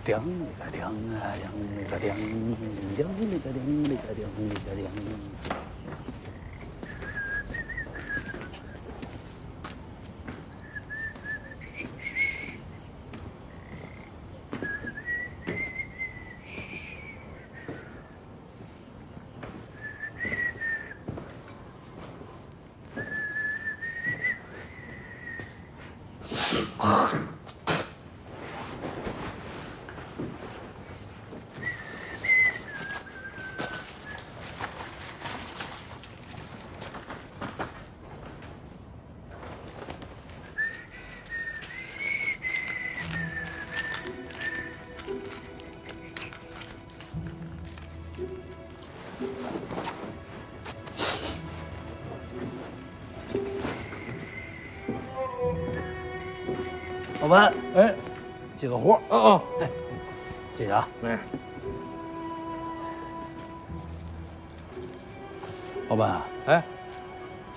叮哩个叮啊，叮哩个叮，叮哩个叮哩个叮哩个叮。老板，哎，接个活。哦，哎，谢谢啊。哎，老板，哎，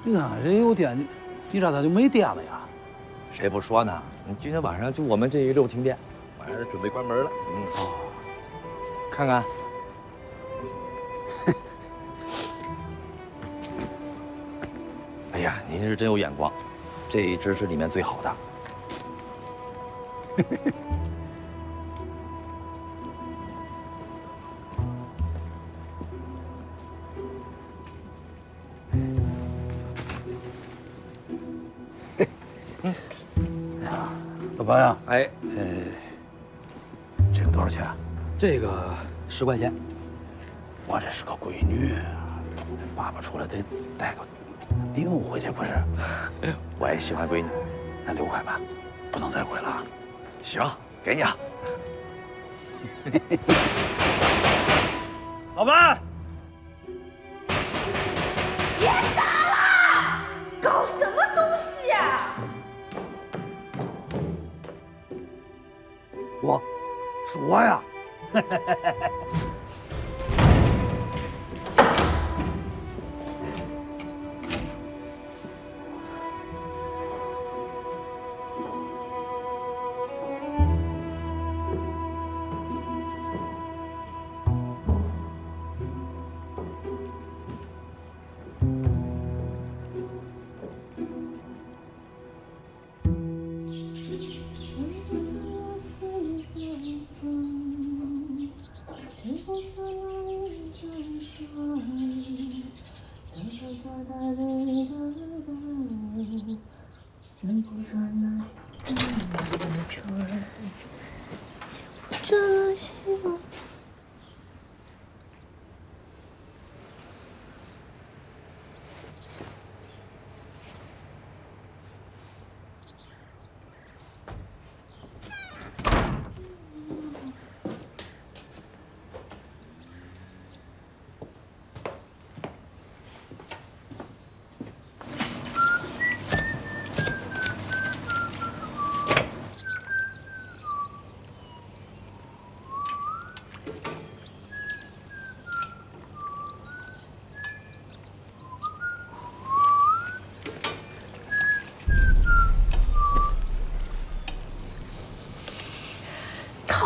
你看看这有电，你咋它就没电了呀？谁不说呢？你今天晚上就我们这一溜停电，晚上准备关门了。哦，看看，哎呀，您是真有眼光，这一只是里面最好的。老板呀，哎，这个多少钱？这个10块钱。我这是个闺女，爸爸出来得带个礼物回去不是？我也喜欢闺女。那6块吧，不能再贵了啊。行，给你啊。老板，别打了！搞什么东西啊？是我呀。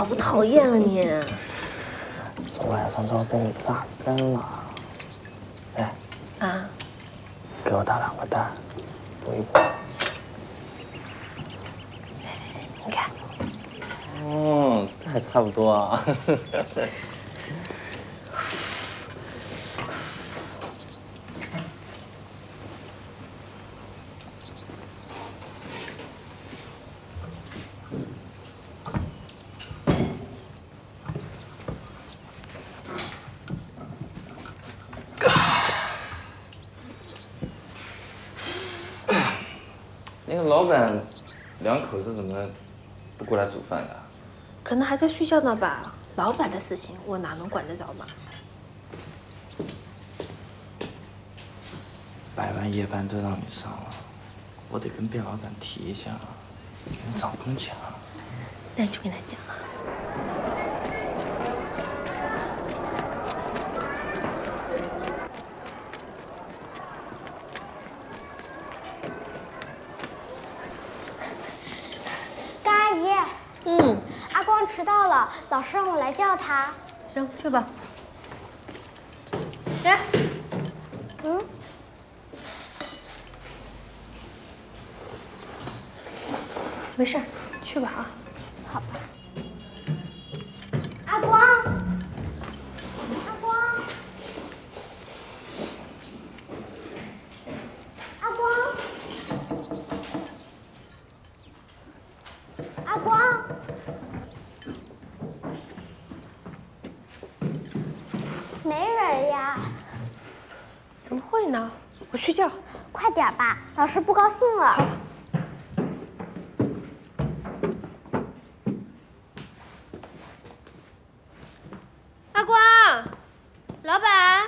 讨不讨厌啊你？昨晚上都被你榨干了。哎，啊，给我打2个蛋，补一补。你看，哦，这还差不多啊。那个老板2口子怎么不过来煮饭的？可能还在睡觉呢吧。老板的事情我哪能管得着嘛？百万夜班都让你上了，我得跟卞老板提一下，给你涨工钱啊。那你去跟他讲啊。高阿姨，阿光迟到了，了，老师让我来叫他。行，去吧。来，没事，去吧啊。好吧。阿光，阿光，阿光，阿光，没人呀。怎么会呢？我去叫。快点吧，老师不高兴了。阿光，老板。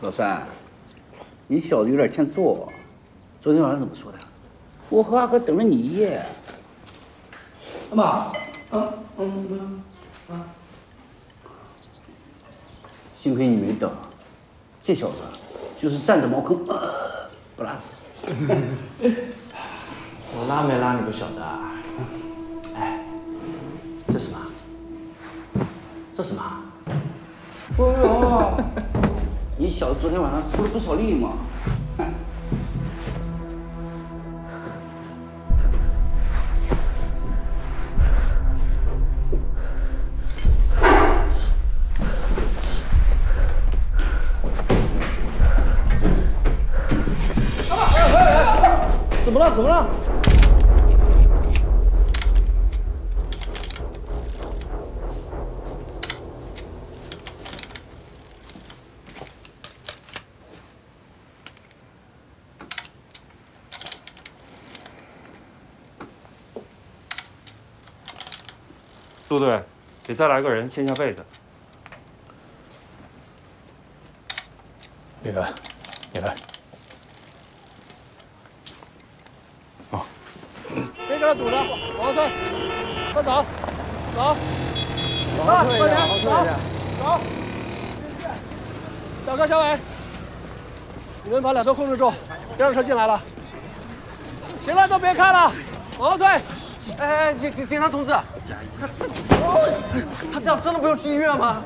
老三，你小子有点欠揍。昨天晚上怎么说的？我和阿哥等了你一夜。妈，幸亏你没等，这小子就是站着茅坑不拉屎。我拉没拉你不晓得啊？哎，这什么？这什么？哎呦，你小子昨天晚上出了不少力嘛。怎么了？怎么了？杜队，给再来个人掀下被子。别开，别开。别给他堵着，往后退，快走，走，往后退一点，往后退一点。走。小哥、小伟，你们把两头控制住，别让车进来了。行了，都别看了，往后退。哎，警察同志，他这样真的不用去医院吗？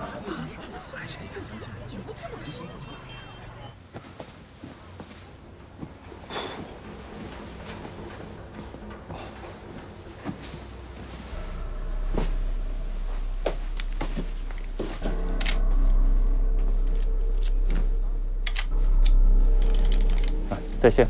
再见。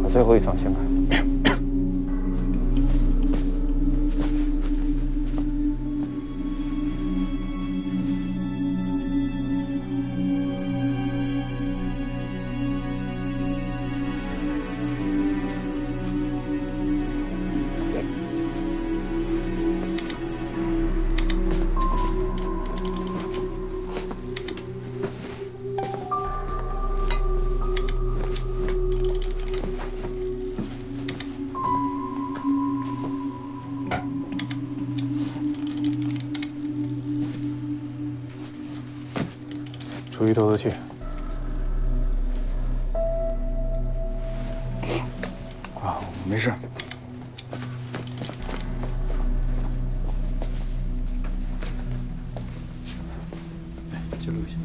把最后一层掀开。注意透透气。啊，没事。记录一下。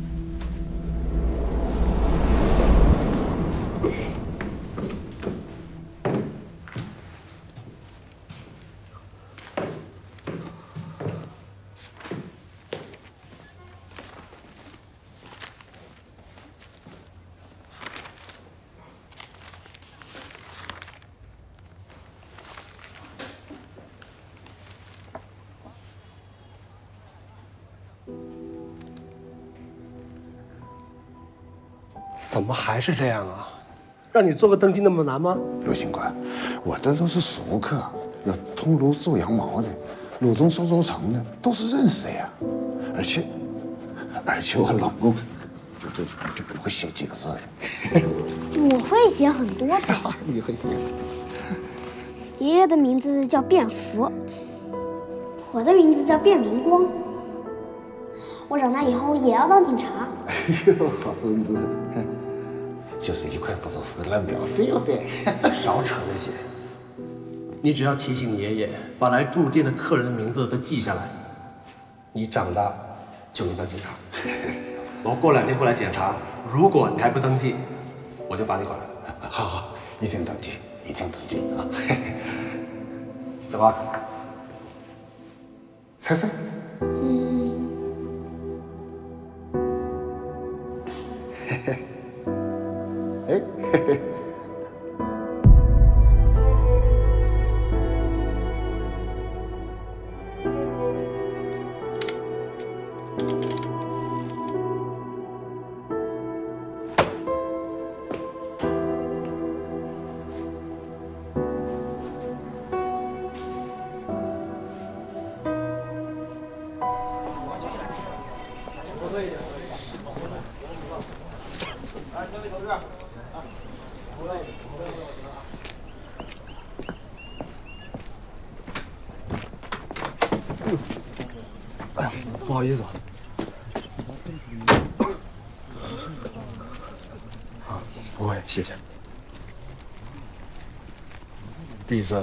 怎么还是这样啊？让你做个登记那么难吗？刘警官，我这都是熟客，要通炉做羊毛的，鲁东收州城的，都是认识的呀。而且我老公就不会写几个字了。我会写很多的。你会写？爷爷的名字叫卞福，我的名字叫卞明光。我长大以后也要当警察。哎呦，好孙子，就是一块不走私烂表，非要带。少扯那些，你只要提醒你爷爷把来住店的客人的名字都记下来，你长大就能当警察。我过2天过来检查，如果你还不登记，我就罚你款。好好，一定登记，一定登记啊！怎么？猜猜？哎，嘿嘿。不好意思啊。不会，谢谢。第一次，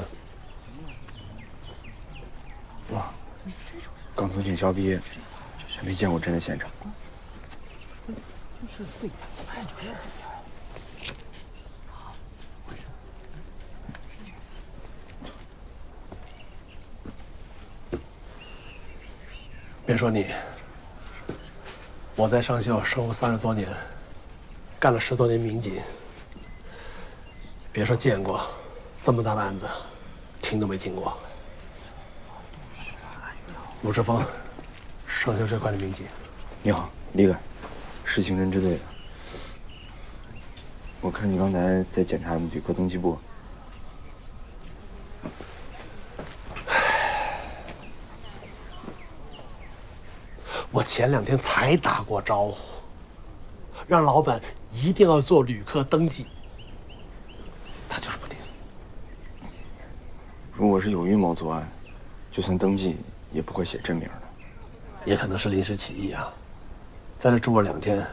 哇，刚从警校毕业，没见过真的现场。别说你，我在上校生活30多年，干了10多年民警，别说见过这么大的案子，听都没听过。鲁志峰，上校这块的民警。你好，李敢，是刑侦支队的。我看你刚才在检查旅客登记簿。我前2天才打过招呼，让老板一定要做旅客登记，他就是不听。如果是有预谋作案，就算登记也不会写真名的。也可能是临时起意啊，在这住了2天，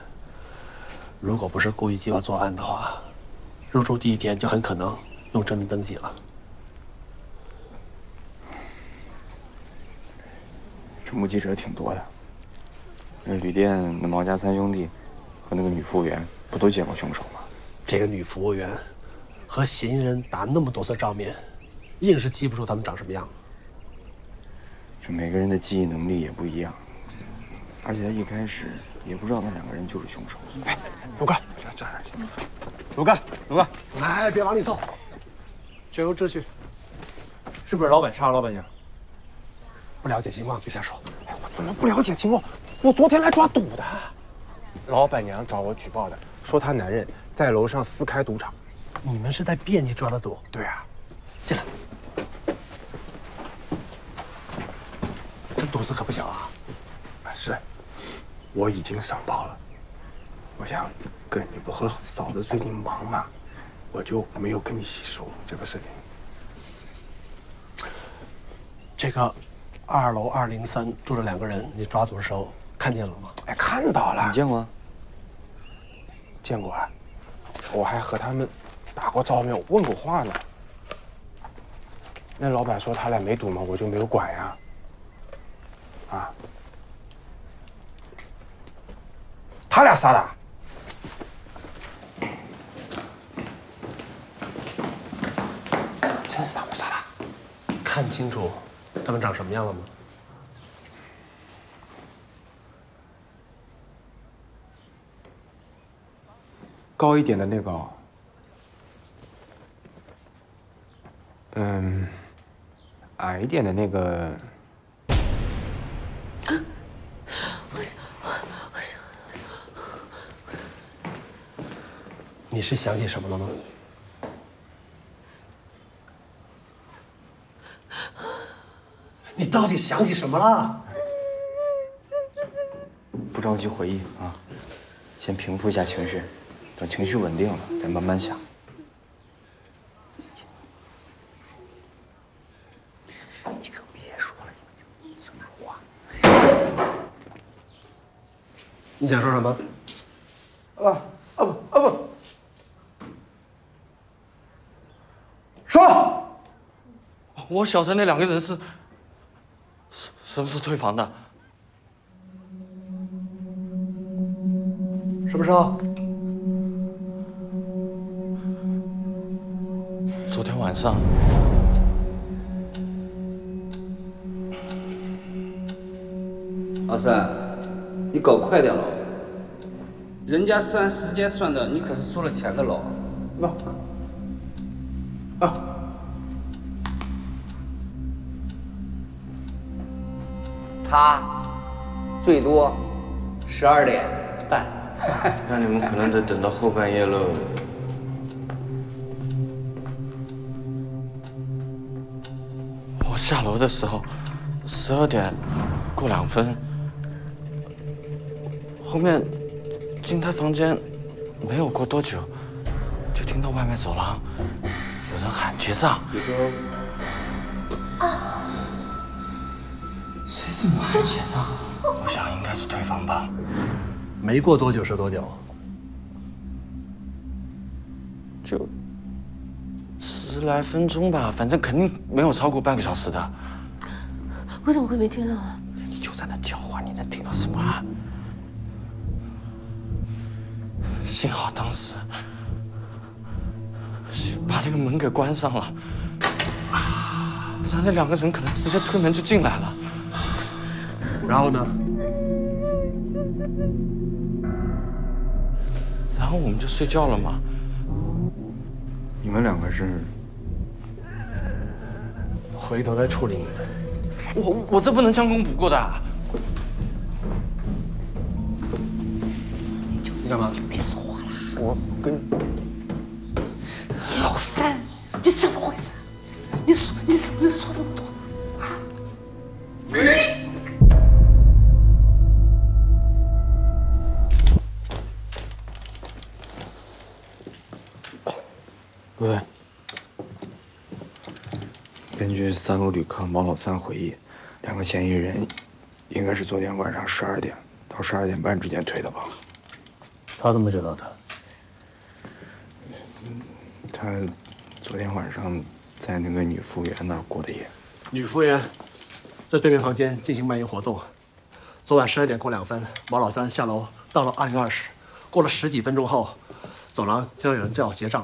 如果不是故意计划作案的话，入住第1天就很可能用真名登记了。这目击者挺多的。那旅店那毛家3兄弟和那个女服务员不都见过凶手吗？这个女服务员和嫌疑人打那么多次照面，硬是记不住他们长什么样。这每个人的记忆能力也不一样，而且他一开始也不知道那2个人就是凶手。哎，鲁哥，鲁哥，哎，别往里凑，绝有秩序。是不是老板杀了老板娘？不了解情况别瞎说。我怎么不了解情况？我昨天来抓赌的。老板娘找我举报的，说她男人在楼上私开赌场。你们是在便利抓的赌？对啊。进来。这赌子可不小啊。是，我已经上报了。我想跟你不和嫂子最近忙嘛，我就没有跟你细说这个事情。这个2楼203住着2个人，你抓赌的时候看见了吗？哎，看到了。你见过？见过啊，我还和他们打过照面，问过话呢。那老板说他俩没赌嘛，我就没有管呀。啊，他俩杀的。真是他们杀的？看清楚他们长什么样了吗？高一点的那个，矮一点的那个，你是想起什么了吗？你到底想起什么了？不着急回忆啊，先平复一下情绪，等情绪稳定了再慢慢想。你可别说了，什么话？你想说什么？不，说！我小陈那2个人是退房的，什么时候？昨天晚上。阿三，你搞快点了，人家是按时间算的，你可是收了钱的喽。他最多12点半。那你们可能得等到后半夜了。我下楼的时候，12点过2分，后面进他房间没有过多久，就听到外面走廊有人喊结账。谁这么喊结账？我想应该是退房吧。没过多久是多久？就10来分钟吧，反正肯定没有超过半个小时的。我怎么会没听到啊？你就在那叫唤，你能听到什么啊？幸好当时把那个门给关上了，不然那2个人可能直接推门就进来了。然后呢？然后我们就睡觉了嘛。你们2个是？回头再处理你们。我这不能将功补过的。你干嘛？别说话了，我跟老三，你怎么回事？你怎么能说那么多啊？不对，根据3楼旅客毛老三回忆，2个嫌疑人应该是昨天晚上12点到12点半之间退的吧？他怎么知道的？他昨天晚上在那个女服务员那儿过的夜。女服务员在对面房间进行卖淫活动。昨晚12点过2分，毛老三下楼到了220，过了10几分钟后，走廊听到有人叫结账。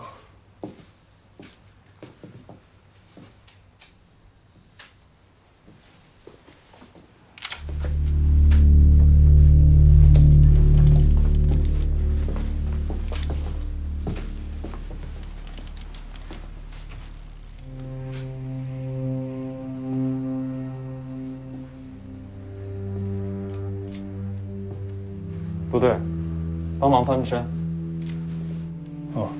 部队，帮忙翻个身。哦。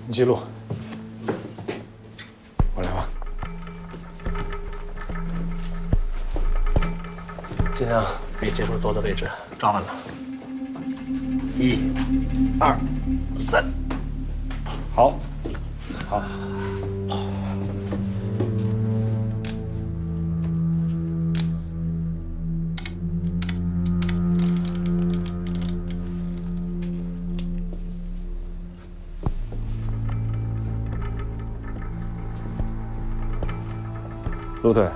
你记录。我来吧。尽量给接触多的位置抓完了。1、2、3。好，好。陆队，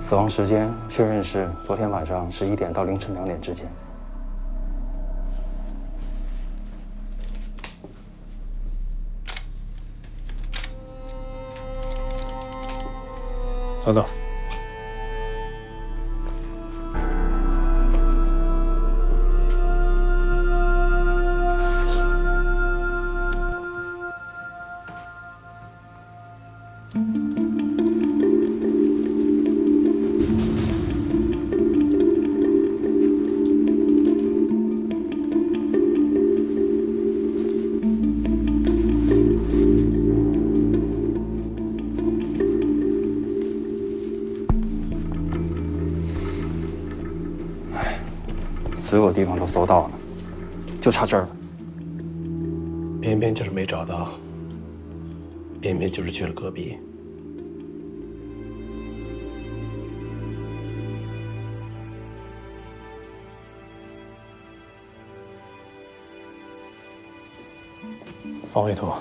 死亡时间确认是昨天晚上11点到凌晨2点之间。等等。所有地方都搜到了，就差这儿了。偏偏就是没找到，偏偏就是去了隔壁。方委图。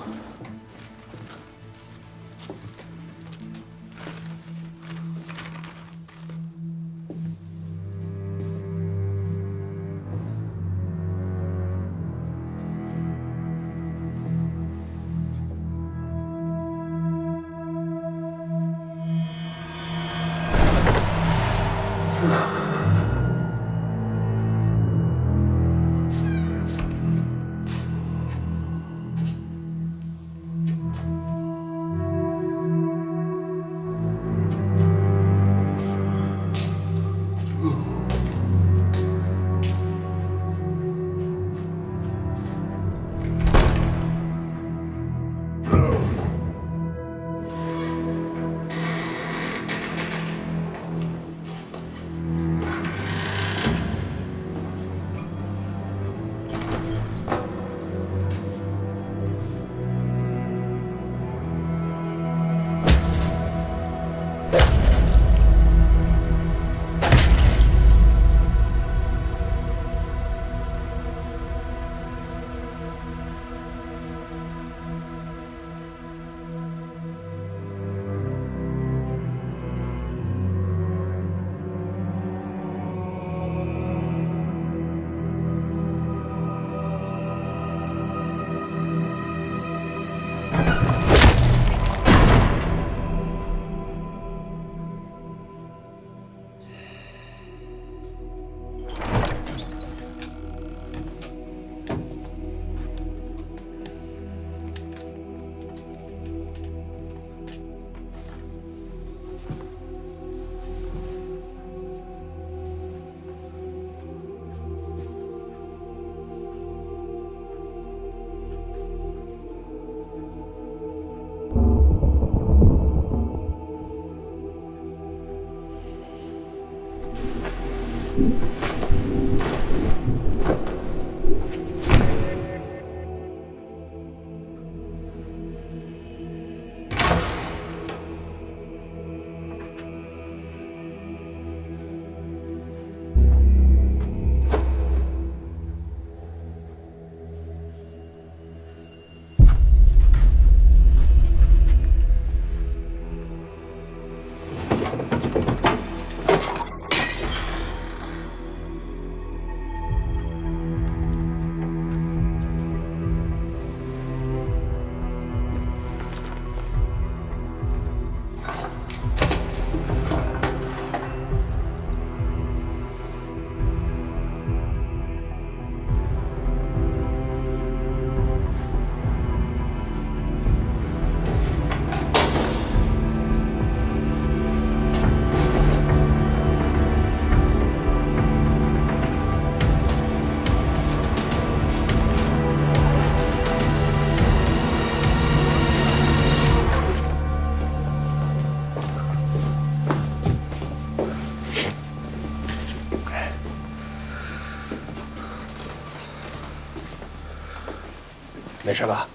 没事吧？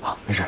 啊，没事。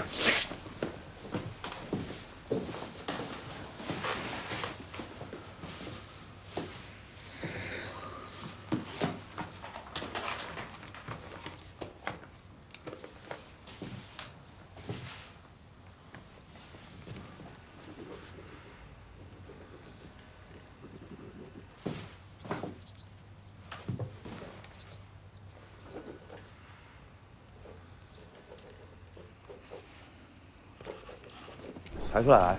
抬出来。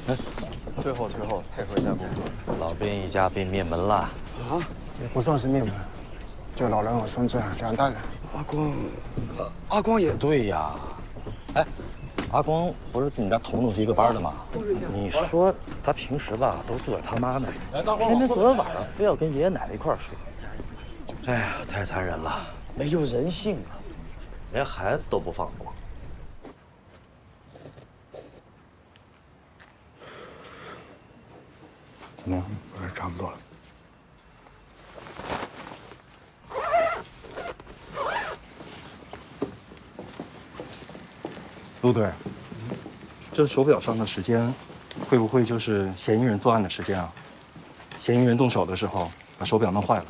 哎，退后，配合一下工作。老兵一家被灭门了。啊？也不算是灭门，就老人和孙子2代人。阿光也对呀。哎，阿光不是跟你家彤彤是一个班的吗？你说他平时吧都住在他妈那儿，偏偏昨天晚上非要跟爷爷奶奶一块儿睡。哎呀，太残忍了，没有人性啊，连孩子都不放过。怎么样？差不多了。陆队，这手表上的时间，会不会就是嫌疑人作案的时间啊？嫌疑人动手的时候把手表弄坏了。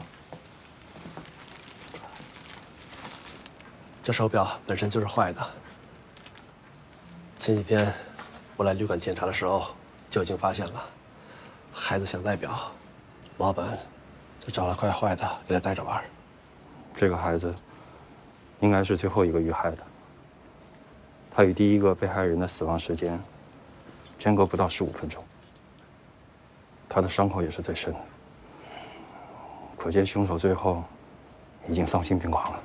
这手表本身就是坏的。前几天我来旅馆检查的时候就已经发现了。孩子想戴表，老板就找了块坏的给他戴着玩。这个孩子应该是最后一个遇害的。他与第一个被害人的死亡时间间隔不到15分钟。他的伤口也是最深的，可见凶手最后已经丧心病狂了。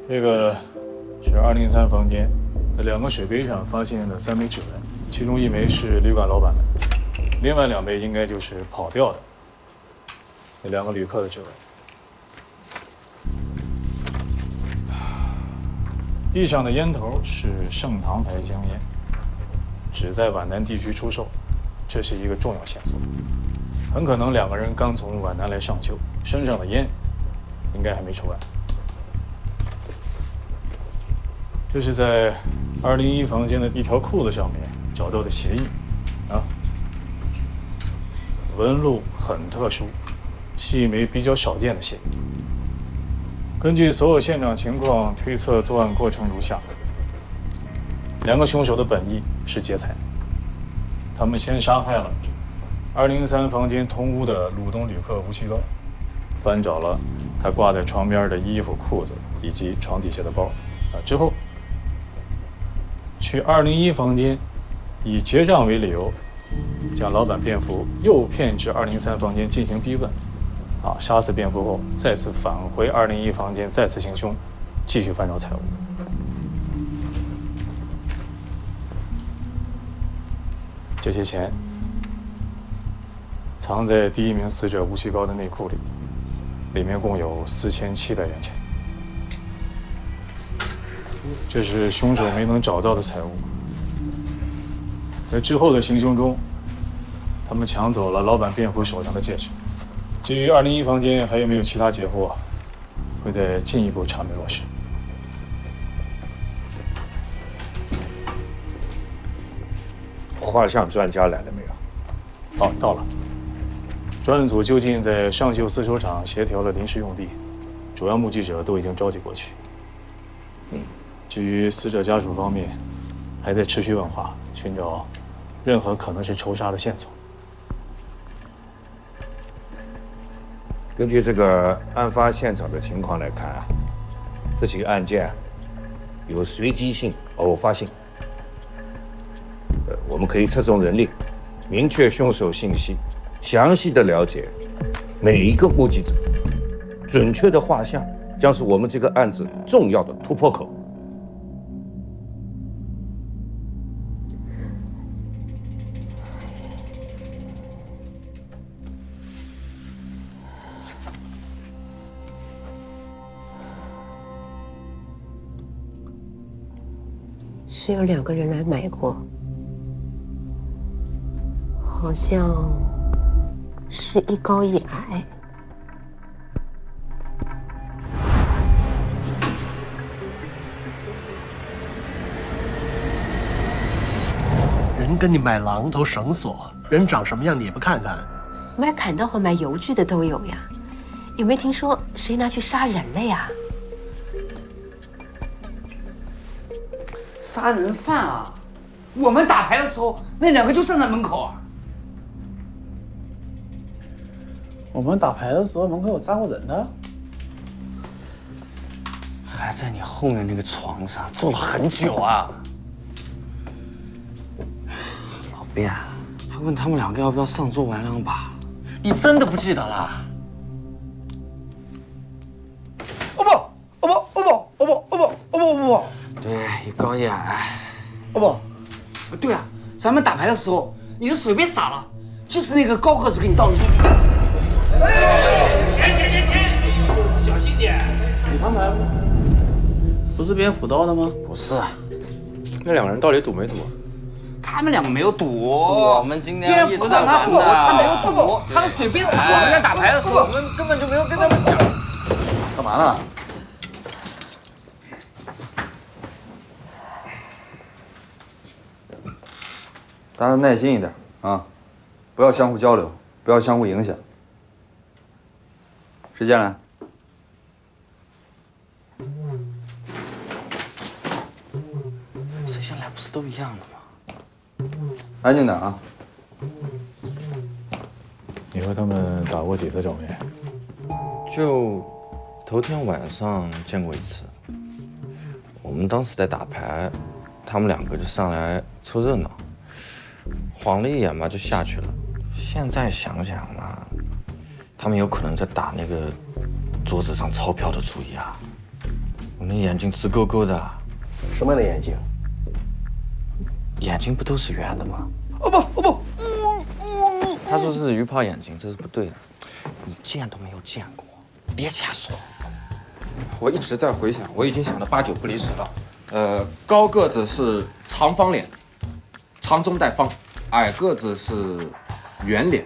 这个是203房间，在2个水杯上发现了3枚指纹，其中1枚是旅馆老板的，另外2枚应该就是跑掉的那2个旅客的指纹。地上的烟头是盛唐牌香烟，只在皖南地区出售，这是一个重要线索。很可能2个人刚从皖南来上秀，身上的烟应该还没抽完。这是在201房间的一条裤子上面找到的鞋印，啊，纹路很特殊，是一枚比较少见的鞋印。根据所有现场情况推测，作案过程如下：2个凶手的本意是劫财，他们先杀害了203房间同屋的鲁东旅客吴锡高，翻找了他挂在床边的衣服、裤子以及床底下的包，之后去201房间，以结账为理由，将老板便服诱骗至203房间进行逼问，杀死便服后，再次返回201房间，再次行凶，继续翻找财物。这些钱藏在第1名死者吴锡高的内裤里，里面共有4700元钱。这是凶手没能找到的财物。在之后的行凶中，他们抢走了老板便服手上的戒指。至于201房间还有没有其他劫货，会再进一步查明落实。画像专家来了没有？到了。专案组就近在上秀丝绸厂协调了临时用地，主要目击者都已经召集过去。至于死者家属方面，还在持续问话，寻找任何可能是仇杀的线索。根据这个案发现场的情况来看啊，这起案件有随机性、偶发性。我们可以侧重人力，明确凶手信息，详细的了解每一个目击者，准确的画像将是我们这个案子重要的突破口。是有2个人来买过，好像是一高一矮。人跟你买榔头绳索，人长什么样你也不看看，卖砍刀和卖邮具的都有呀。有没有听说谁拿去杀人了呀？杀人犯啊！我们打牌的时候，那2个就站在门口啊。我们打牌的时候门口有站过人的，还在你后面那个床上坐了很久啊。老卞，还问他们2个要不要上桌玩2把，你真的不记得了？不，对，一高一矮。不对啊，咱们打牌的时候，你的水杯洒了，就是那个高个子给你倒的水。钱，小心点！你摊牌吗？不是蝙蝠倒的吗？不是。那2个人到底赌没赌？他们2个没有赌，我们今天蝙蝠让他赌，他没有赌，他的水杯洒。我们在打牌的时候，我们根本就没有跟他们讲。干嘛呢？大家耐心一点啊，不要相互交流，不要相互影响。谁先来？谁先来不是都一样的吗？安静点啊！你和他们打过几次照面？就头天晚上见过1次。我们当时在打牌，他们2个就上来凑热闹，晃了一眼嘛就下去了。现在想想嘛，他们有可能在打那个桌子上钞票的主意啊。我那眼睛直勾勾的。什么样的眼睛？眼睛不都是圆的吗？不，他说是鱼泡眼睛，这是不对的。你见都没有见过，别瞎说。我一直在回想，我已经想得8、9不离10了。高个子是长方脸，长中带方；矮个子是圆脸，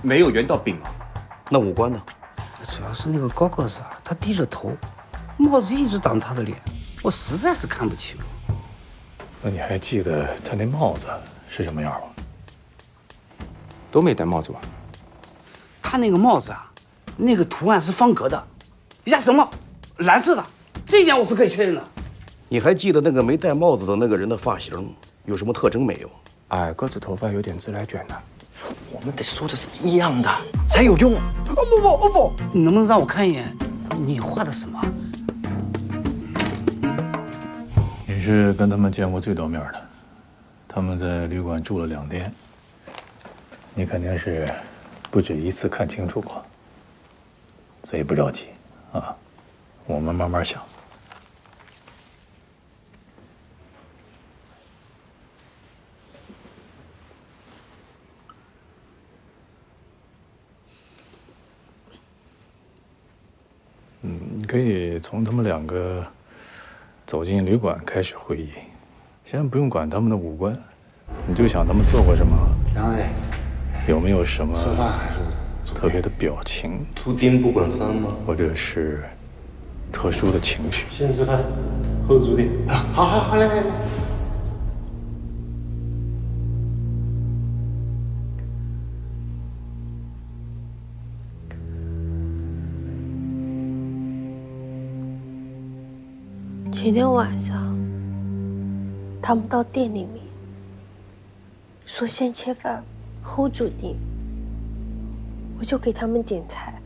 没有圆到饼啊。那五官呢？主要是那个高个子啊，他低着头，帽子一直挡他的脸，我实在是看不清。那你还记得他那帽子是什么样吗？都没戴帽子吧？他那个帽子啊，那个图案是方格的，鸭舌帽，蓝色的，这一点我是可以确认的。你还记得那个没戴帽子的那个人的发型有什么特征没有？矮个子头发有点自来卷的。我们得说的是一样的才有用。不，你能不能让我看一眼你画的什么？你是跟他们见过最多面的，他们在旅馆住了2天，你肯定是不止1次看清楚过，所以不着急啊，我们慢慢想。你可以从他们2个走进旅馆开始会议，先不用管他们的五官，你就想他们做过什么，有没有什么特别的表情，图钉不管饭吗？或者是特殊的情绪。先吃饭，后注定。好，来。前天晚上，他们到店里面说先切饭后煮定，我就给他们点菜。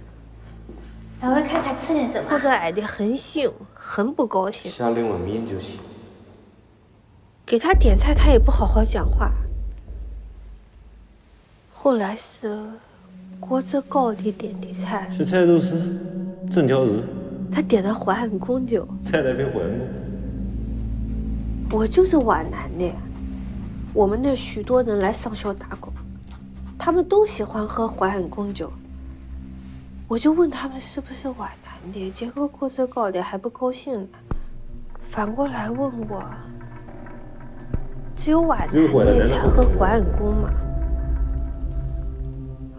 两位看看吃点什么？或者矮的很兴，很不高兴。下2碗面就行。给他点菜，他也不好好讲话。后来是锅子高的点的菜，是菜肉丝、整条鱼。他点的淮安公酒，再来杯淮安公。我就是皖南的，我们那许多人来上校打工，他们都喜欢喝淮安公酒。我就问他们是不是皖南的，结果锅子高的还不高兴呢，反过来问我，只有皖南的才喝淮安公嘛？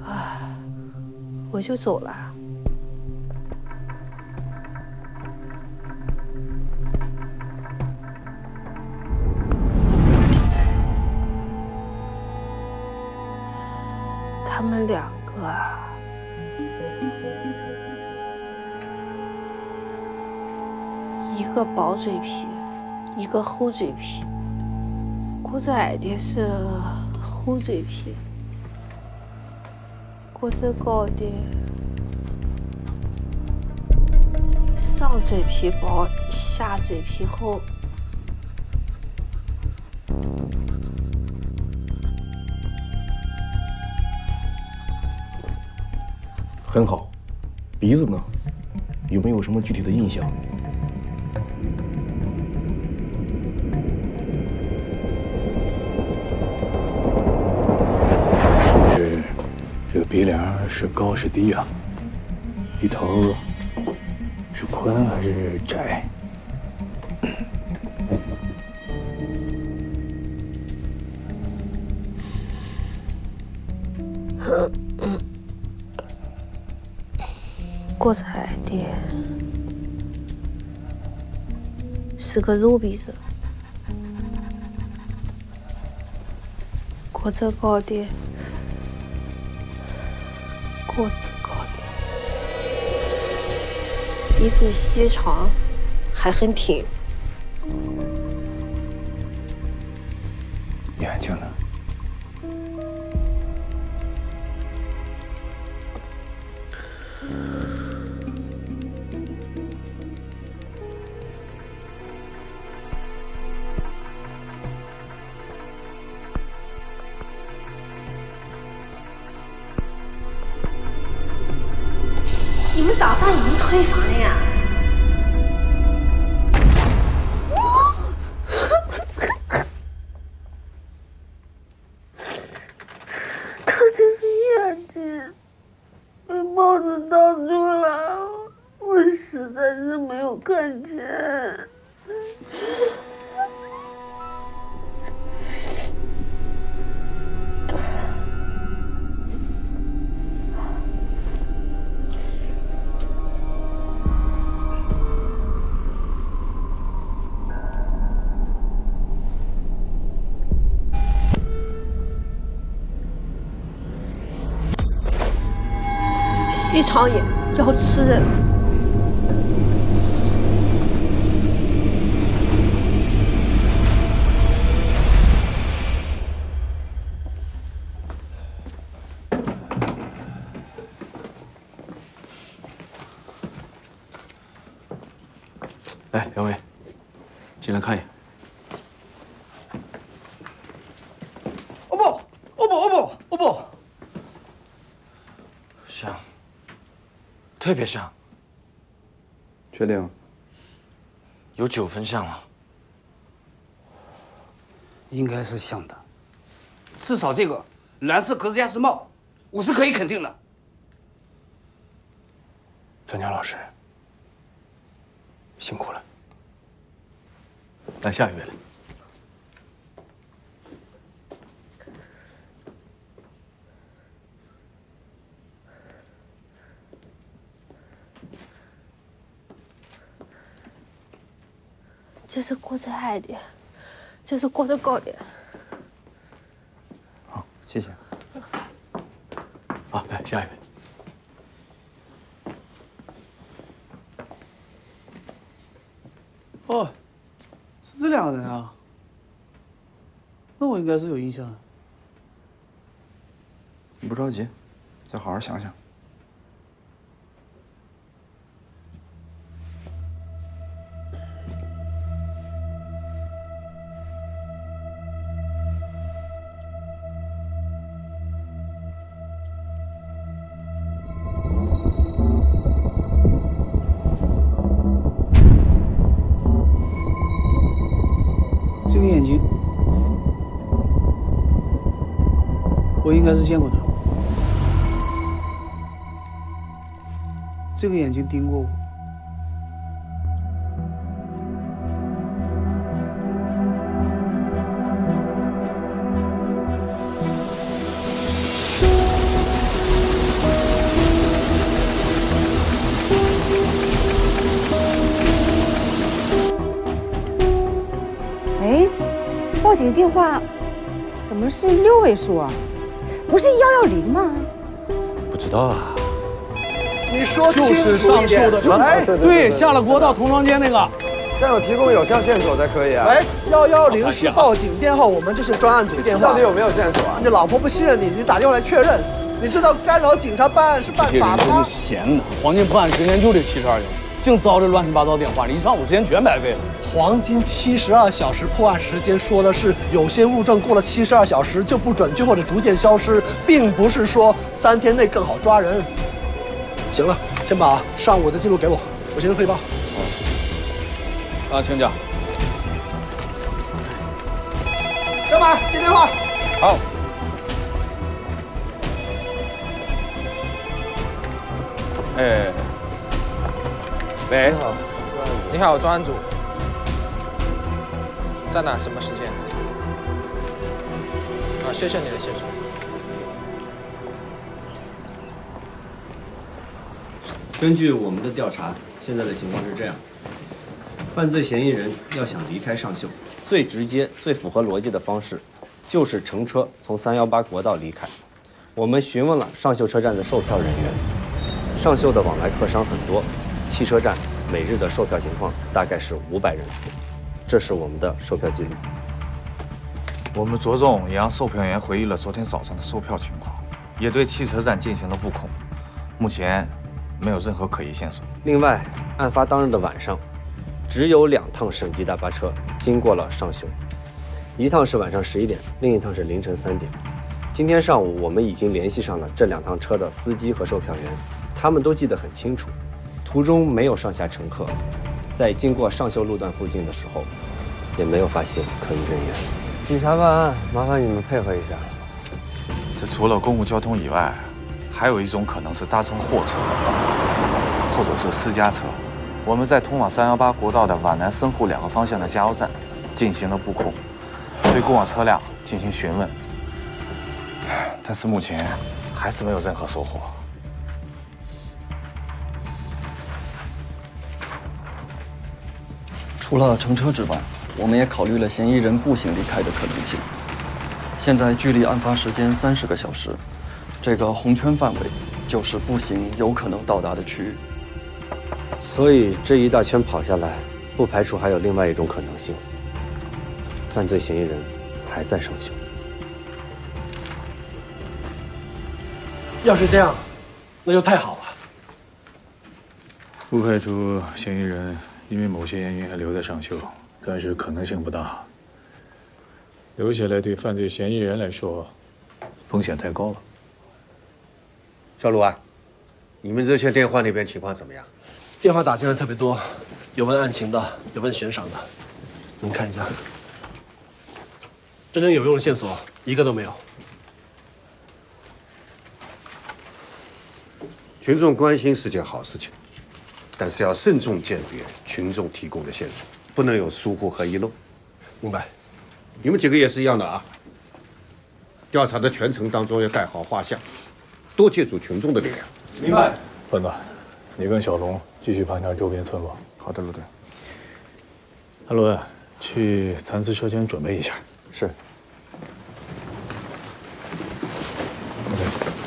啊，我就走了。他们两个啊，一个薄嘴皮，一个厚嘴皮。个子矮的是厚嘴皮，个子高的上嘴皮薄，下嘴皮厚。很好，鼻子呢？有没有什么具体的印象？是这个鼻梁是高是低啊？鼻头是宽还是窄？个子矮的是个肉鼻子，个子高的鼻子细长，还很挺。眼睛呢？你们早上已经退房了呀？他这个眼睛被帽子挡住了，我实在是没有看见。细长眼要吃人。来，杨伟，进来看一眼。哦不，像，特别像。确定？有9分像了。应该是像的，至少这个蓝色格子鸭舌帽，我是可以肯定的。专家老师，辛苦了。来，下一位了。这是个子矮的，这是个子高的。好，谢谢。好，来下一位。哦，是这两个人啊。那我应该是有印象的。你不着急，再好好想想。这个眼睛，我应该是见过的。这个眼睛盯过我。哎，报警电话怎么是6位数啊？不是110吗？知道啊。你说就是上秀的船，哎，对，下了国道通庄街那个。但要提供有效线索才可以啊。喂，110是报警电话，我们这是专案组电话。到底有没有线索啊？你老婆不信任你，你打电话来确认。你知道干扰警察办案是犯法的吗？闲的，黄金破案时间就这72小时，净遭这乱七八糟电话，一上午时间全白费了。黄金72小时破案时间说的是有些物证过了72小时就不准确或者逐渐消失，并不是说3天内更好抓人。行了，先把上午的记录给我，我先汇报。啊，请讲。小马接电话。好。哎，喂，你好，专案组，在哪？什么时间？啊，谢谢你的协助。根据我们的调查，现在的情况是这样：犯罪嫌疑人要想离开上秀，最直接、最符合逻辑的方式，就是乘车从318国道离开。我们询问了上秀车站的售票人员。上秀的往来客商很多，汽车站每日的售票情况大概是500人次，这是我们的售票记录。我们着重也让售票员回忆了昨天早上的售票情况，也对汽车站进行了布控，目前没有任何可疑线索。另外，案发当日的晚上，只有2趟省级大巴车经过了上秀，一趟是晚上11点，另一趟是凌晨3点。今天上午，我们已经联系上了这2趟车的司机和售票员。他们都记得很清楚，途中没有上下乘客，在经过上秀路段附近的时候，也没有发现可疑人员。警察办案，麻烦你们配合一下。这除了公共交通以外，还有一种可能是搭乘货车，或者是私家车。我们在通往318国道的皖南深沪2个方向的加油站进行了布控，对过往车辆进行询问，但是目前还是没有任何收获。除了乘车之外，我们也考虑了嫌疑人步行离开的可能性。现在距离案发时间30个小时，这个红圈范围就是步行有可能到达的区域。所以这一大圈跑下来，不排除还有另外一种可能性：犯罪嫌疑人还在上秀。要是这样，那就太好了。不排除嫌疑人因为某些原因还留在上秀，但是可能性不大。留下来对犯罪嫌疑人来说，风险太高了。小鲁啊，你们热线电话那边情况怎么样？电话打进来特别多，有问案情的，有问悬赏的，你们看一下。真正有用的线索一个都没有。群众关心是件好事情，但是要慎重鉴别群众提供的线索，不能有疏忽和遗漏。明白。你们几个也是一样的啊。调查的全程当中要带好画像，多借助群众的力量。明白。笨子，你跟小龙继续盘查周边村落。好的，陆队。阿伦，去残次车间准备一下。是。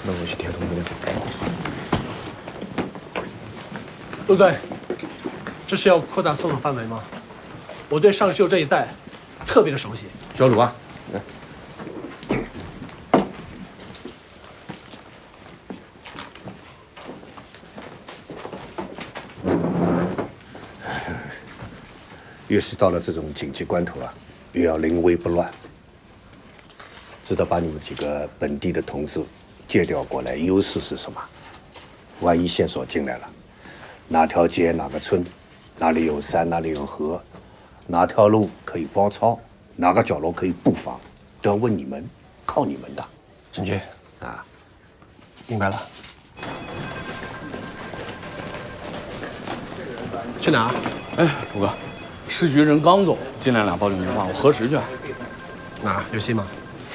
那我去铁通那边。陆队，这是要扩大搜索范围吗？我对上秀这一带特别的熟悉。小鲁啊，来。越是到了这种紧急关头啊，越要临危不乱。知道把你们几个本地的同志借调过来，优势是什么？万一线索进来了，哪条街哪个村，哪里有山哪里有河，哪条路可以包抄，哪个角落可以布防，都要问你们，靠你们的。陈局啊，明白了。去哪儿？哎，虎哥，市局人刚走，进来2报警电话，我核实去。哪儿有戏吗？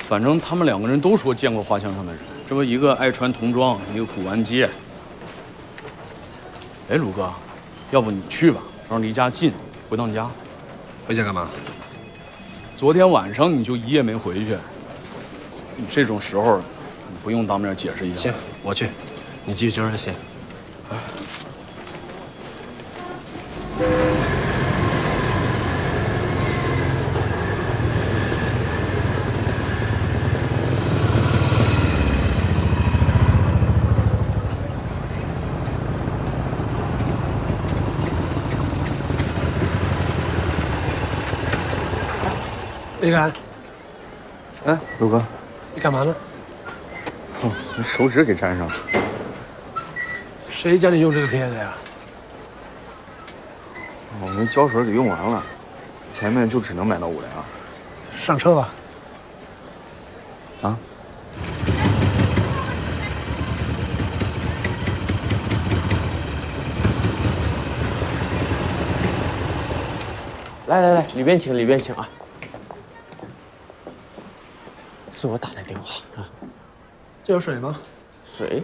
反正他们2个人都说见过画像上的人，这不一个爱穿童装，一个古玩街。哎，鲁哥，要不你去吧，正好离家近，回趟家。回家干嘛？昨天晚上你就一夜没回去，你这种时候，你不用当面解释一下。行，我去。你记这儿写。李敢，哎，鲁哥，你干嘛呢？哦，这手指给粘上了。谁叫你用这个贴的呀？我那胶水给用完了，前面就只能买到5辆。上车吧。啊？来来来，里边请，里边请啊！是我打的电话啊。这有水吗？水？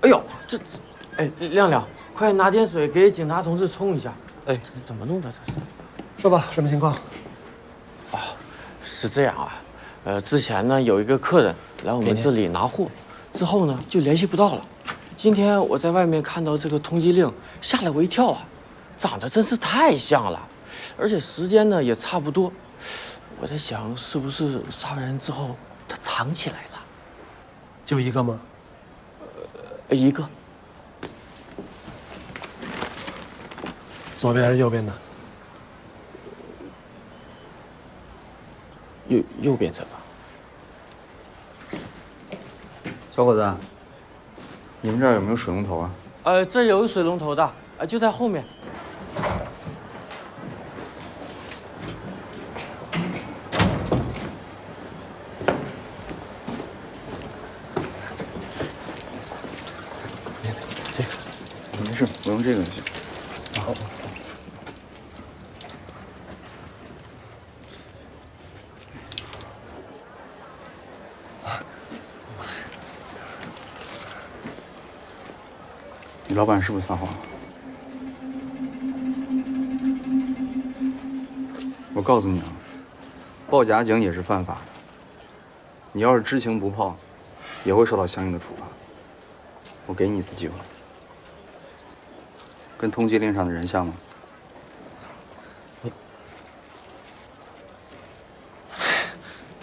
哎呦，这，哎，亮亮，快拿点水给警察同志冲一下。哎，这怎么弄的？这是？说吧，什么情况？哦，是这样啊，之前呢有一个客人来我们这里拿货，之后呢就联系不到了。今天我在外面看到这个通缉令，吓了我一跳啊，长得真是太像了，而且时间呢也差不多。我在想，是不是杀完人之后他藏起来了？就一个吗？一个。左边还是右边的？右边这个。小伙子，你们这儿有没有水龙头啊？这有个水龙头的，就在后面。这个没事，我用这个就行。好。你老板是不是撒谎了？我告诉你啊，报假警也是犯法的。你要是知情不报，也会受到相应的处罚。我给你一次机会。跟通缉令上的人像吗？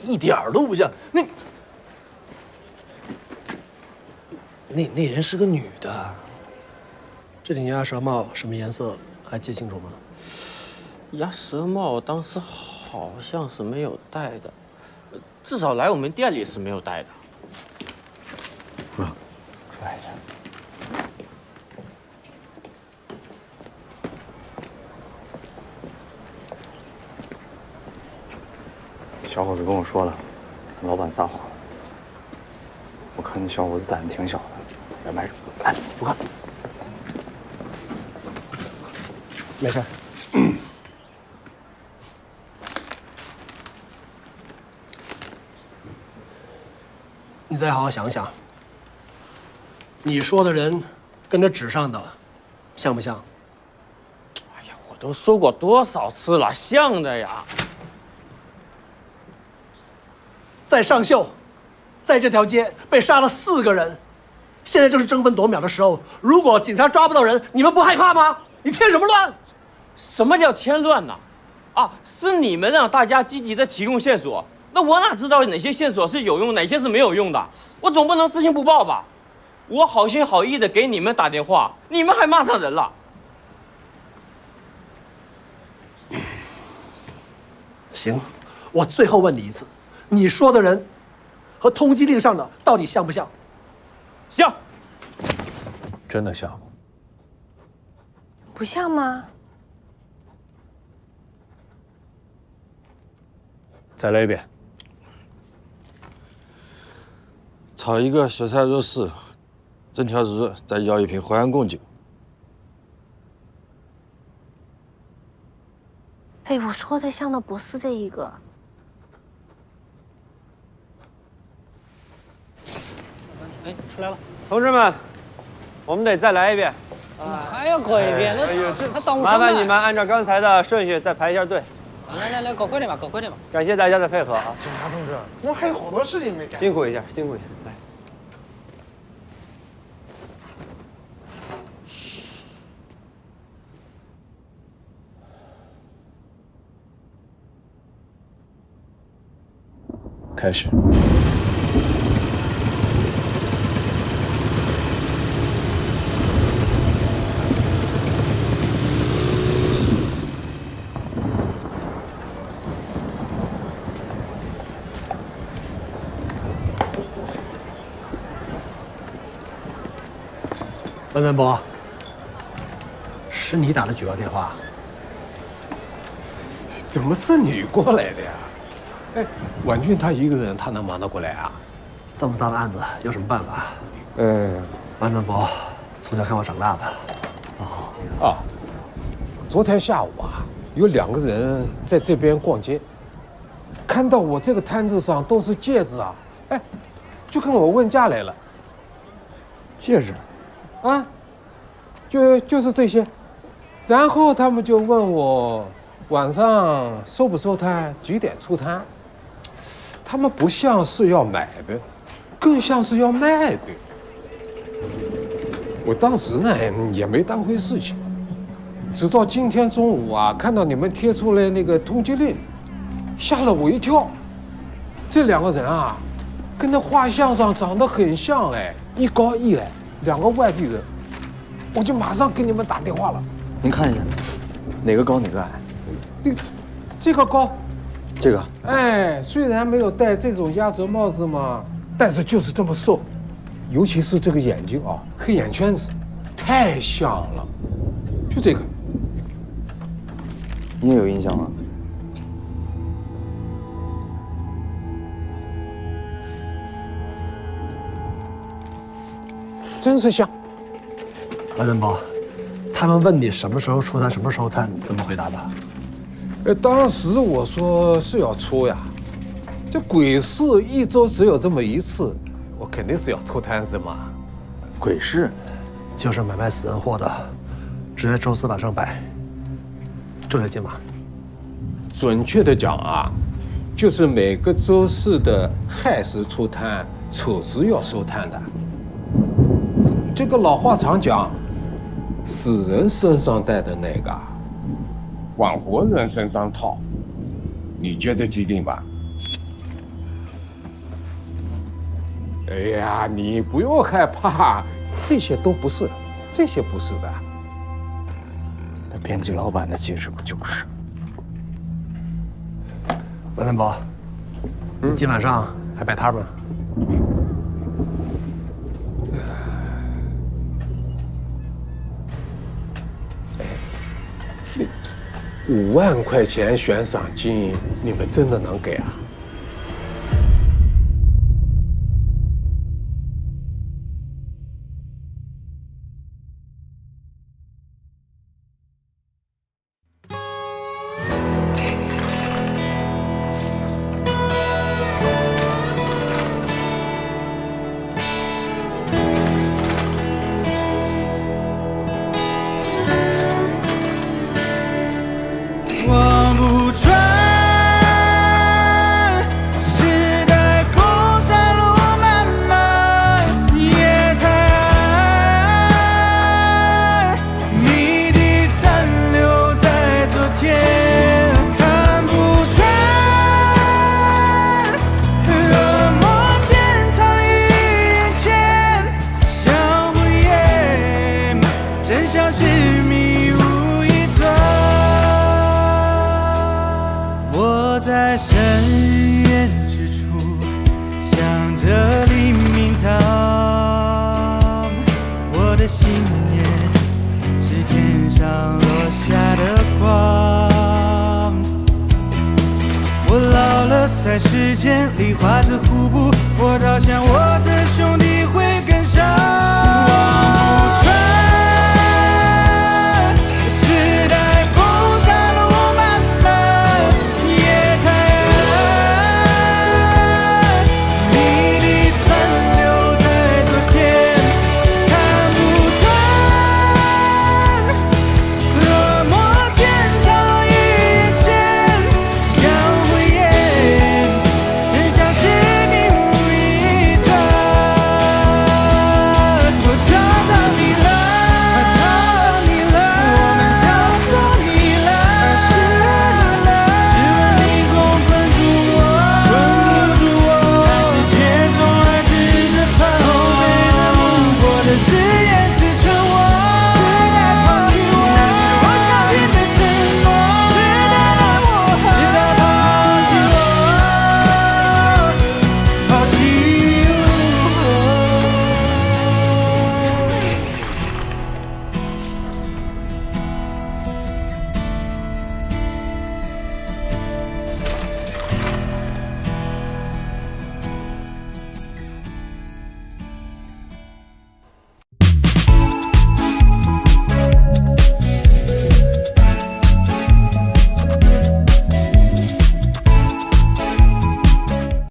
一点儿都不像。那人是个女的。这顶鸭舌帽什么颜色还记清楚吗？鸭舌帽当时好像是没有戴的，至少来我们店里是没有戴的。出来一下。小伙子跟我说了，老板撒谎了。我看那小伙子胆子挺小的，来买。哎，不看。没事。你再好好想想，你说的人跟这纸上的像不像？哎呀，我都说过多少次了，像的呀。在上秀，在这条街被杀了4个人，现在正是争分夺秒的时候。如果警察抓不到人，你们不害怕吗？你添什么乱？什么叫添乱呢？啊，是你们让大家积极的提供线索，那我哪知道哪些线索是有用，哪些是没有用的？我总不能知情不报吧？我好心好意的给你们打电话，你们还骂上人了。行，我最后问你一次，你说的人和通缉令上的到底像不像？像。真的像？不像吗？再来一遍。炒一个小菜肉丝，整条鱼，再要一瓶淮安贡酒。哎，我说的像的不是这一个。哎，出来了。同志们，我们得再来一遍。还要搞一遍？那耽误什么？麻烦你们按照刚才的顺序再排一下队。来，搞快点吧，搞快点吧。感谢大家的配合啊！警察同志，我还有好多事情没干。辛苦一下，辛苦一下，来。开始。文文博，是你打的举报电话？怎么是你过来的呀？哎，婉俊他一个人，他能忙得过来啊？这么大的案子，有什么办法？文文博，从小看我长大的。昨天下午啊，有2个人在这边逛街，看到我这个摊子上都是戒指啊，哎，就跟我问价来了。戒指？啊，就是这些，然后他们就问我晚上收不收摊，几点出摊。他们不像是要买的，更像是要卖的。我当时呢也没当回事情，直到今天中午啊，看到你们贴出来那个通缉令，吓了我一跳。这2个人啊，跟那画像上长得很像，哎，一高一矮，2个外地人，我就马上给你们打电话了。您看一下，哪个高哪个矮？这个高，这个。哎，虽然没有戴这种鸭舌帽子嘛，但是就是这么瘦，尤其是这个眼睛啊，黑眼圈子，太像了。就这个，你也有印象吗？真是像。文文博，他们问你什么时候出摊，什么时候摊，怎么回答的？当时我说是要出呀，这鬼市1周只有这么1次，我肯定是要出摊子嘛。鬼市，就是买卖死人货的，只在周4晚上摆，这条街嘛。准确的讲啊，就是每个周4的亥时出摊，丑时要收摊的。这个老话常讲，死人身上带的那个，往活人身上套，你觉得吉利吗？哎呀，你不用害怕，这些都不是的，这些不是的。那编辑老板的戒指不就是？文文博，今晚上还摆摊吗？5万块钱悬赏金，你们真的能给啊？望不穿，时代风沙路漫漫，夜太暗，谜底残留在昨天，看不穿，恶魔潜藏于眼前，相互掩，真相是迷雾一团。我在深渊之处，向着黎明堂。我的信念是天上落下的光。我老了，在时间里画着瀑布，我倒想我的兄弟会跟上。望不穿。